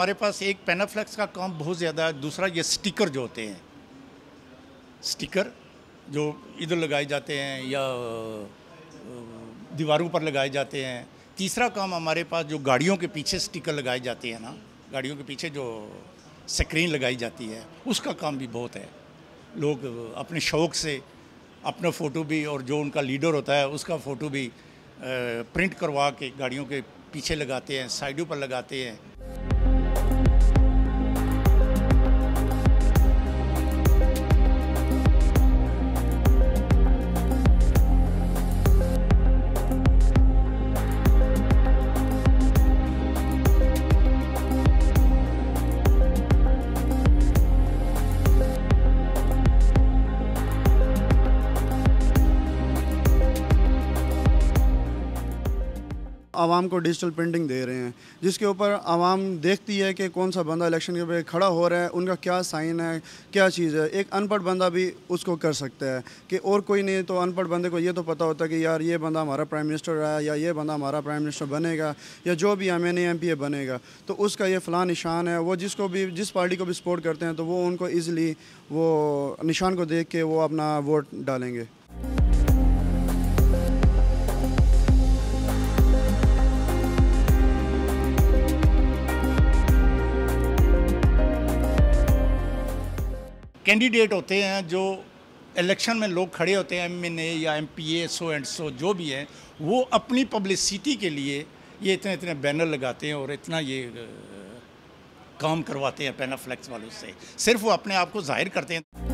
हमारे पास एक पेनाफ्लेक्स का काम बहुत ज़्यादा है, दूसरा ये स्टिकर जो होते हैं, स्टिकर जो इधर लगाए जाते हैं या दीवारों पर लगाए जाते हैं। तीसरा काम हमारे पास जो गाड़ियों के पीछे स्टिकर लगाए जाते हैं ना, गाड़ियों के पीछे जो स्क्रीन लगाई जाती है, उसका काम भी बहुत है। लोग अपने शौक़ से अपना फ़ोटो भी और जो उनका लीडर होता है उसका फ़ोटो भी प्रिंट करवा के गाड़ियों के पीछे लगाते हैं, साइडों पर लगाते हैं। आवाम को डिजिटल प्रिंटिंग दे रहे हैं, जिसके ऊपर आवाम देखती है कि कौन सा बंदा इलेक्शन के पे खड़ा हो रहा है, उनका क्या साइन है, क्या चीज़ है। एक अनपढ़ बंदा भी उसको कर सकता है कि और कोई नहीं तो अनपढ़ बंदे को ये तो पता होता है कि यार ये बंदा हमारा प्राइम मिनिस्टर है या ये बंदा हमारा प्राइम मिनिस्टर बनेगा या जो भी MNA MPA बनेगा, तो उसका ये फ़लाँ निशान है। वो जिसको भी जिस पार्टी को भी सपोर्ट करते हैं तो वो उनको ईज़िली वो निशान को देख के वो अपना वोट डालेंगे। कैंडिडेट होते हैं जो इलेक्शन में लोग खड़े होते हैं, MNA या MPA सो एंड सो जो भी हैं, वो अपनी पब्लिसिटी के लिए ये इतने इतने बैनर लगाते हैं और इतना ये काम करवाते हैं पेनाफ्लेक्स वालों से। सिर्फ वो अपने आप को जाहिर करते हैं।